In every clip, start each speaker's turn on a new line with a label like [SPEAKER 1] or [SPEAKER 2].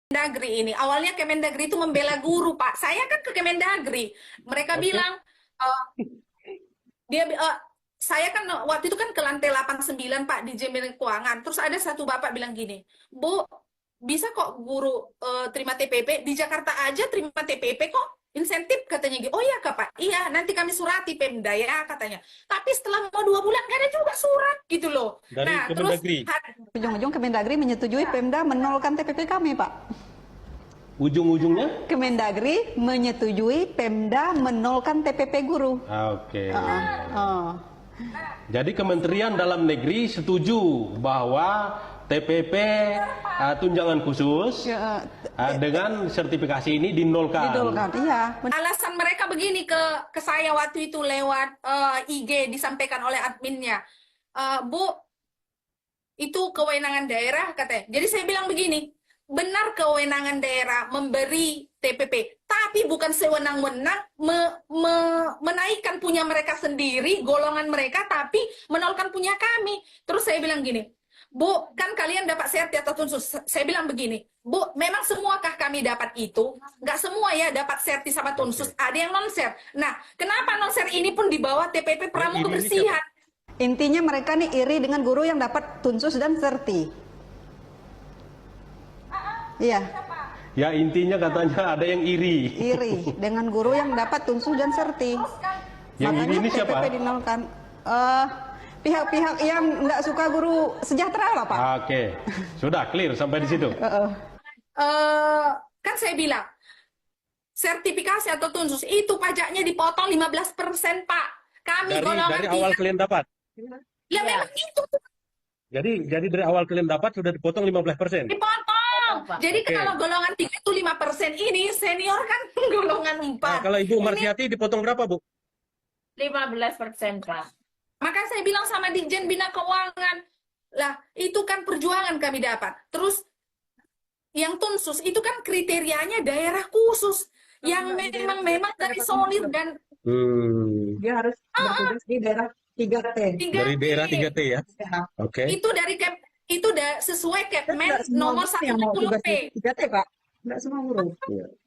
[SPEAKER 1] Kemendagri ini. Awalnya Kemendagri itu membela guru, Pak. Saya kan ke Kemendagri. Mereka
[SPEAKER 2] Oke.
[SPEAKER 1] bilang, dia saya kan waktu itu kan ke lantai 89 Pak di Jaminan Keuangan. Terus ada satu bapak bilang gini, Bu, bisa kok guru terima TPP di Jakarta aja terima TPP kok insentif katanya gitu. Oh iya Kak Pak, iya nanti kami surati Pemda ya katanya. Tapi setelah mau 2 bulan gak ada juga surat gitu loh.
[SPEAKER 2] Dari
[SPEAKER 1] Nah terus
[SPEAKER 2] Kemendagri.
[SPEAKER 3] Ujung-ujung Kemendagri menyetujui Pemda menolkan TPP kami, Pak.
[SPEAKER 2] Ujung-ujungnya?
[SPEAKER 3] Kemendagri menyetujui Pemda menolkan TPP guru.
[SPEAKER 2] Oke.
[SPEAKER 3] Oh.
[SPEAKER 2] Jadi Kementerian Dalam Negeri setuju bahwa TPP tunjangan khusus dengan sertifikasi ini dinolkan.
[SPEAKER 3] Didolkan, iya.
[SPEAKER 1] alasan mereka begini ke saya waktu itu lewat IG disampaikan oleh adminnya, Bu, itu kewenangan daerah katanya. Jadi saya bilang begini, benar kewenangan daerah memberi TPP, tapi bukan sewenang-wenang menaikkan punya mereka sendiri, golongan mereka, tapi menolkan punya kami. Terus saya bilang gini, Bu, kan kalian dapat serti atau tunsus. Saya bilang begini, Bu, memang semuakah kami dapat itu? Nggak semua ya dapat serti sama tunsus. Ada yang non-ser. Nah, kenapa non-ser ini pun di bawah TPP Pramu
[SPEAKER 2] ini
[SPEAKER 1] Kebersihan?
[SPEAKER 3] Intinya mereka nih iri dengan guru yang dapat tunsus dan serti. Iya,
[SPEAKER 2] Ya intinya katanya ada yang iri.
[SPEAKER 3] iri dengan guru yang dapat tunsus dan serti.
[SPEAKER 2] Yang iri ini siapa?
[SPEAKER 3] TPP dinolkan. Pihak-pihak yang nggak suka guru sejahtera lah, Pak.
[SPEAKER 2] Oke, sudah clear sampai di situ.
[SPEAKER 1] Kan saya bilang, sertifikasi atau tunsus itu pajaknya dipotong 15%, Pak. Kami golongan
[SPEAKER 2] Dari awal kalian dapat.
[SPEAKER 1] Ya memang itu
[SPEAKER 2] Jadi dari awal kalian dapat sudah dipotong 15%.
[SPEAKER 1] dipotong. Jadi
[SPEAKER 2] Oke.
[SPEAKER 1] kalau golongan 3 itu 5%, ini senior kan golongan 4.
[SPEAKER 2] Nah, kalau Ibu Marsiati dipotong berapa, Bu?
[SPEAKER 4] 15%, Pak.
[SPEAKER 1] Maka saya bilang sama Ditjen Bina Keuangan, lah itu kan perjuangan kami dapat. Terus yang tunsus itu kan kriterianya daerah khusus yang memang dari solid dan
[SPEAKER 5] Dia harus bertugas di daerah 3T.
[SPEAKER 2] Dari daerah 3T ya. Oke.
[SPEAKER 1] itu dari itu sesuai Kepmen
[SPEAKER 5] Nggak semua
[SPEAKER 1] nomor
[SPEAKER 5] guru yang mau tugas
[SPEAKER 1] 160P.
[SPEAKER 5] di 3T, Pak. Nggak semua guru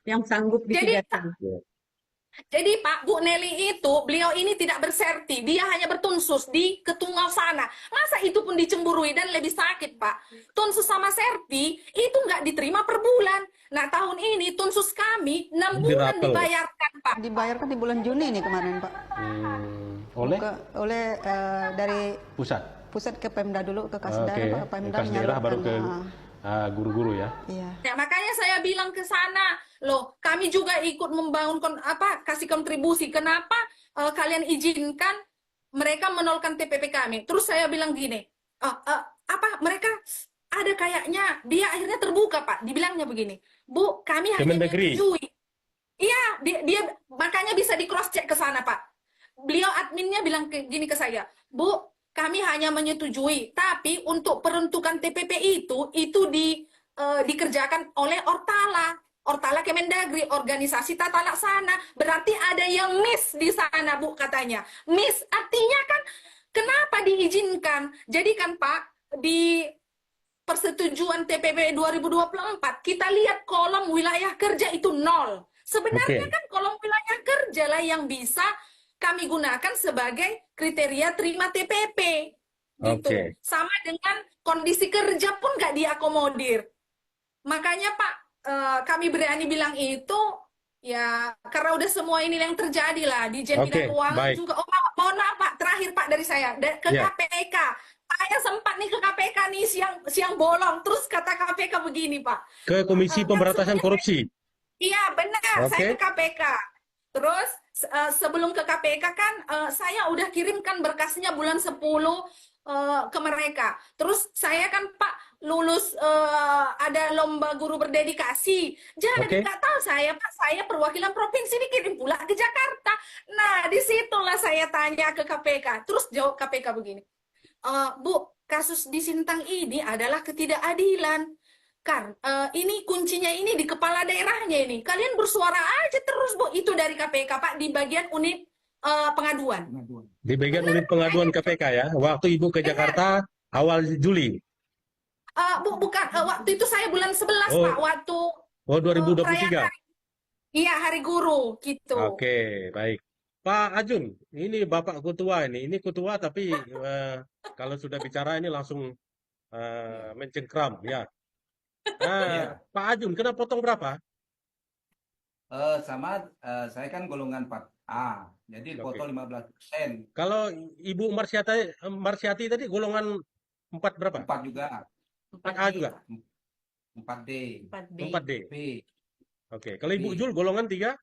[SPEAKER 5] yang sanggup di
[SPEAKER 1] Jadi
[SPEAKER 5] 3T.
[SPEAKER 1] Jadi Pak, Bu Nelly itu, beliau ini tidak berserti, dia hanya bertunsus di Ketunggal sana. Masa itu pun dicemburui dan lebih sakit Pak. Tunsus sama serti itu nggak diterima per bulan. Nah tahun ini tunsus kami 6 bulan
[SPEAKER 2] Dirapel.
[SPEAKER 1] dibayarkan Pak.
[SPEAKER 3] Dibayarkan di bulan Juni nih kemarin, Pak.
[SPEAKER 2] Oleh
[SPEAKER 3] Oleh dari
[SPEAKER 2] pusat.
[SPEAKER 3] ke Pemda dulu, ke kas
[SPEAKER 2] Oke.
[SPEAKER 3] daerah, Pak Pemda
[SPEAKER 2] Kas daerah baru ke
[SPEAKER 3] menyalurkan.
[SPEAKER 2] guru-guru ya.
[SPEAKER 3] Iya.
[SPEAKER 1] Ya, makanya saya bilang ke sana, loh, kami juga ikut membangun kasih kontribusi. Kenapa kalian izinkan mereka menolkan TPP kami? Terus saya bilang gini, mereka ada kayaknya dia akhirnya terbuka Pak, dibilangnya begini, Bu, kami hanya
[SPEAKER 2] Kemendagri.
[SPEAKER 1] menyetujui. Iya, dia makanya bisa di cross check ke sana Pak. Beliau adminnya bilang gini ke saya, Bu, kami hanya menyetujui, tapi untuk peruntukan TPP itu dikerjakan oleh Ortala Kemendagri, organisasi tata laksana. Berarti ada yang miss di sana, Bu, katanya. Miss artinya kan kenapa diizinkan? Jadi kan Pak, di persetujuan TPP 2024, kita lihat kolom wilayah kerja itu 0. Sebenarnya kan kolom wilayah kerja lah yang bisa kami gunakan sebagai kriteria terima TPP. Gitu. Sama dengan kondisi kerja pun nggak diakomodir. Makanya Pak, kami berani bilang itu, ya karena udah semua ini yang terjadi lah di Ditjen Bina Keuangan juga. Oh, mohon maaf Pak, terakhir Pak dari saya ke KPK. Saya sempat nih ke KPK nih siang bolong, terus kata KPK begini Pak.
[SPEAKER 2] Ke Komisi Pemberantasan Korupsi.
[SPEAKER 1] Iya benar, saya ke KPK. Terus sebelum ke KPK kan saya udah kirimkan berkasnya bulan 10 ke mereka. Terus saya kan Pak lulus ada lomba guru berdedikasi. Jadi nggak tahu saya Pak, saya perwakilan provinsi dikirim pula ke Jakarta. Nah disitulah saya tanya ke KPK. Terus jawab KPK begini, Bu, kasus di Sintang ini adalah ketidakadilan. Kan ini kuncinya ini di kepala daerahnya ini. Kalian bersuara aja terus Bu, itu dari KPK Pak di bagian unit pengaduan.
[SPEAKER 2] Di bagian unit pengaduan KPK ya. Waktu Ibu ke Jakarta awal Juli.
[SPEAKER 1] Bukan, waktu itu saya bulan 11 Pak, waktu
[SPEAKER 2] Oh,
[SPEAKER 1] perayaan
[SPEAKER 2] 2023.
[SPEAKER 1] iya hari guru gitu.
[SPEAKER 2] Oke, baik. Pak Ajun, ini Bapak Ketua ini. Ini Ketua tapi kalau sudah bicara ini langsung mencengkram ya.
[SPEAKER 6] Iya,
[SPEAKER 2] Pak Ajun, kena potong berapa?
[SPEAKER 6] saya kan golongan 4A, jadi
[SPEAKER 2] Oke.
[SPEAKER 6] dipotong 15%,
[SPEAKER 2] Kalau Ibu Marsiati tadi golongan 4 berapa?
[SPEAKER 6] 4 juga,
[SPEAKER 4] 4D,
[SPEAKER 2] A juga?
[SPEAKER 4] Pak.
[SPEAKER 6] 4D,
[SPEAKER 4] 4B.
[SPEAKER 2] 4D.
[SPEAKER 6] B,
[SPEAKER 2] Oke. Kalau Ibu
[SPEAKER 6] B,
[SPEAKER 2] Jul golongan 3?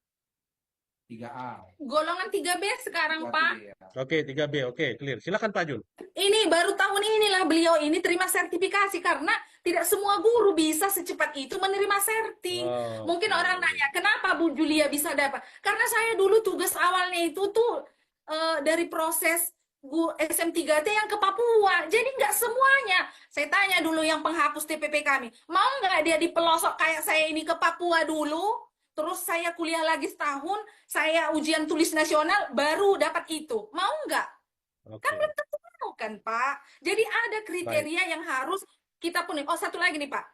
[SPEAKER 6] 3A,
[SPEAKER 1] Golongan 3B sekarang,
[SPEAKER 6] 3B
[SPEAKER 1] Pak.
[SPEAKER 6] ya.
[SPEAKER 2] Oke, 3B. Oke, clear. Silakan Pak Ajun.
[SPEAKER 1] Ini baru tahun inilah beliau ini terima sertifikasi karena tidak semua guru bisa secepat itu menerima serti.
[SPEAKER 2] Oh,
[SPEAKER 1] Mungkin
[SPEAKER 2] oke.
[SPEAKER 1] orang nanya, kenapa Bu Julia bisa dapat? Karena saya dulu tugas awalnya itu tuh dari proses SM3T yang ke Papua. Jadi nggak semuanya. Saya tanya dulu yang penghapus TPP kami, mau nggak dia di pelosok kayak saya ini ke Papua dulu? Terus saya kuliah lagi setahun, saya ujian tulis nasional, baru dapat itu. Mau nggak? Kan
[SPEAKER 2] Oke.
[SPEAKER 1] belum tentu mau kan, Pak. Jadi ada
[SPEAKER 2] Baik.
[SPEAKER 1] kriteria yang harus kita penuhi. Oh, satu lagi nih, Pak.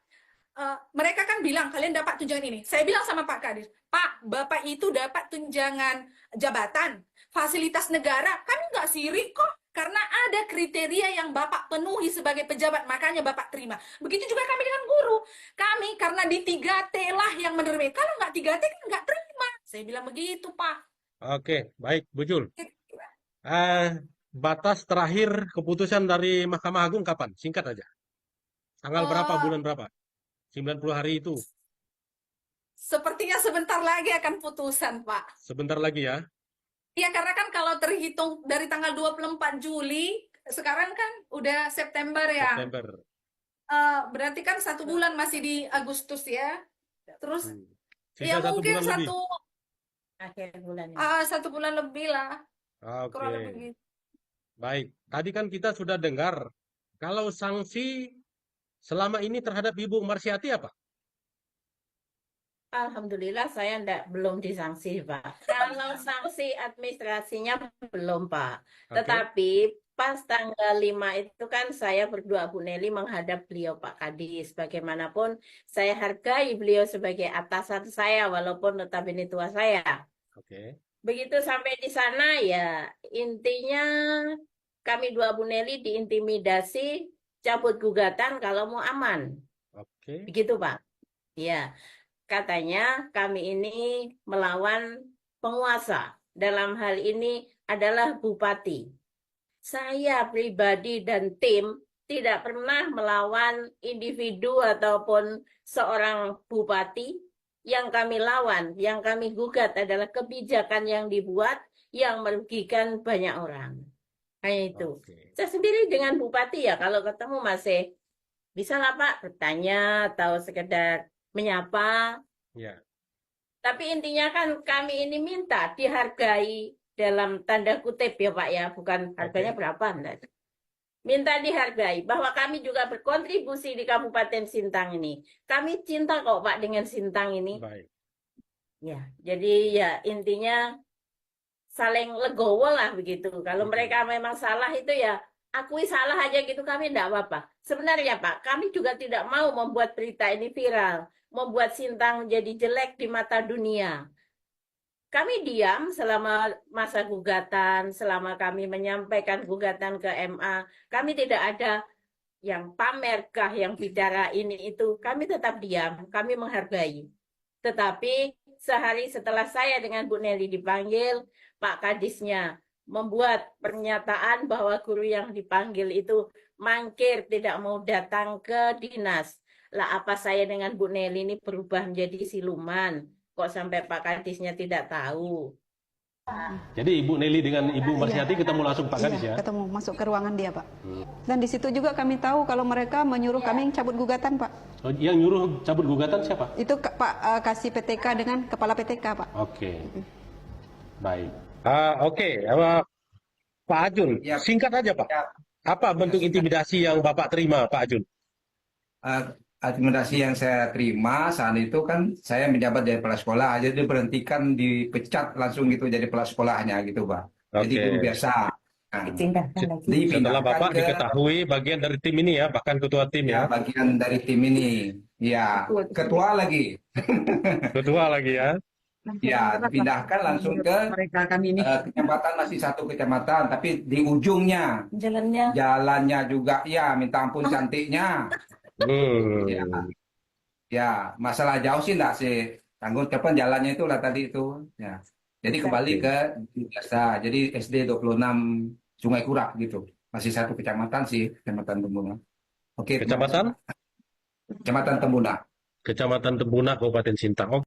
[SPEAKER 1] Mereka kan bilang kalian dapat tunjangan ini. Saya bilang sama Pak Kadis, Pak, Bapak itu dapat tunjangan jabatan, fasilitas negara. Kami nggak sirik kok. Karena ada kriteria yang Bapak penuhi sebagai pejabat, makanya Bapak terima. Begitu juga kami dengan guru. Kami karena di 3T lah yang menerima. Kalau nggak 3T kan nggak terima. Saya bilang begitu, Pak.
[SPEAKER 2] Oke, baik, Bu Jul. Batas terakhir keputusan dari Mahkamah Agung kapan? Singkat aja. Tanggal berapa,
[SPEAKER 1] Eh,
[SPEAKER 2] bulan berapa? 90 hari itu.
[SPEAKER 1] Sepertinya sebentar lagi akan putusan, Pak.
[SPEAKER 2] Sebentar lagi ya.
[SPEAKER 1] Iya, karena kan kalau terhitung dari tanggal 24 Juli, sekarang kan udah September ya.
[SPEAKER 2] September.
[SPEAKER 1] Berarti kan 1 bulan masih di Agustus ya. Terus
[SPEAKER 2] Sisa
[SPEAKER 1] ya
[SPEAKER 2] 1
[SPEAKER 1] mungkin
[SPEAKER 2] bulan lebih.
[SPEAKER 4] Akhir bulan ini.
[SPEAKER 1] 1 bulan lebih lah. Kurang lebih
[SPEAKER 2] Oke.
[SPEAKER 1] gitu.
[SPEAKER 2] Baik. Tadi kan kita sudah dengar kalau sanksi selama ini terhadap Ibu Marsiati apa?
[SPEAKER 4] Alhamdulillah saya belum disanksi, Pak. Kalau sanksi administrasinya belum, Pak.
[SPEAKER 2] Oke.
[SPEAKER 4] Tetapi pas tanggal 5 itu kan saya berdua Bu Nelly menghadap beliau Pak Kadis. Bagaimanapun saya hargai beliau sebagai atasan saya walaupun notabene tua saya.
[SPEAKER 2] Oke.
[SPEAKER 4] Begitu sampai di sana ya intinya kami dua Bu Nelly diintimidasi cabut gugatan kalau mau aman.
[SPEAKER 2] Oke.
[SPEAKER 4] Begitu, Pak. Ya. Katanya kami ini melawan penguasa. Dalam hal ini adalah bupati. Saya pribadi dan tim tidak pernah melawan individu ataupun seorang bupati. Yang kami lawan, yang kami gugat adalah kebijakan yang dibuat yang merugikan banyak orang. Hanya itu.
[SPEAKER 2] Oke.
[SPEAKER 4] Saya sendiri dengan bupati ya, kalau ketemu masih bisa lah Pak bertanya atau sekedar menyapa.
[SPEAKER 2] Ya.
[SPEAKER 4] Tapi intinya kan kami ini minta dihargai dalam tanda kutip ya Pak ya, bukan harganya berapa enggak. Minta dihargai bahwa kami juga berkontribusi di Kabupaten Sintang ini. Kami cinta kok Pak dengan Sintang ini.
[SPEAKER 2] Baik.
[SPEAKER 4] Ya, jadi ya intinya saling legowo lah begitu. Kalau mereka memang salah itu ya akui salah aja gitu, kami enggak apa-apa. Sebenarnya Pak, kami juga tidak mau membuat berita ini viral, membuat Sintang jadi jelek di mata dunia. Kami diam selama masa gugatan, selama kami menyampaikan gugatan ke MA. Kami tidak ada yang pamerkah, yang bicara ini itu. Kami tetap diam, kami menghargai. Tetapi sehari setelah saya dengan Bu Nelly dipanggil, Pak Kadisnya membuat pernyataan bahwa guru yang dipanggil itu mangkir, tidak mau datang ke dinas. Lah apa saya dengan Bu Nelly ini berubah menjadi siluman? Kok sampai Pak Kadisnya tidak tahu?
[SPEAKER 2] Jadi Ibu Nelly dengan Ibu Marsiati ketemu langsung Pak Kadis ya?
[SPEAKER 3] Ketemu, masuk ke ruangan dia, Pak. Dan di situ juga kami tahu kalau mereka menyuruh kami cabut gugatan, Pak.
[SPEAKER 2] Oh, yang nyuruh cabut gugatan siapa?
[SPEAKER 3] Itu Pak kasih PTK dengan kepala PTK, Pak.
[SPEAKER 2] Oke. Baik. Oke. Pak Ajun,
[SPEAKER 6] Ya.
[SPEAKER 2] singkat aja Pak.
[SPEAKER 6] Ya.
[SPEAKER 2] Apa bentuk intimidasi yang Bapak terima, Pak Ajun?
[SPEAKER 6] Akomodasi yang saya terima saat itu kan saya menjabat jadi kepala sekolah, jadi diberhentikan, dipecat langsung gitu jadi kepala sekolahnya gitu Pak. Jadi
[SPEAKER 2] Oke.
[SPEAKER 6] guru biasa. Nah,
[SPEAKER 2] Setelah
[SPEAKER 6] dipindahkan
[SPEAKER 2] Bapak
[SPEAKER 6] ke
[SPEAKER 2] diketahui bagian dari tim ini ya, bahkan ketua tim
[SPEAKER 6] ya,
[SPEAKER 2] ya.
[SPEAKER 6] bagian dari tim ini. Ya, ketua lagi.
[SPEAKER 2] Ketua lagi ya.
[SPEAKER 6] Ya, dipindahkan langsung ke
[SPEAKER 5] mereka kami ini.
[SPEAKER 6] kecamatan, masih satu kecamatan, tapi di ujungnya jalannya juga ya minta ampun cantiknya. Ya,
[SPEAKER 2] Hmm.
[SPEAKER 6] ya masalah jauh sih enggak sih tanggung kapan jalannya itulah tadi itu. Ya, jadi kembali ke biasa. Jadi SD 26 Sungai Kurak gitu. Masih satu kecamatan sih, Kecamatan Tembuna. Oke,
[SPEAKER 2] Kecamatan?
[SPEAKER 6] Kecamatan Tembuna.
[SPEAKER 2] Kecamatan Tembuna, Kabupaten Sintang.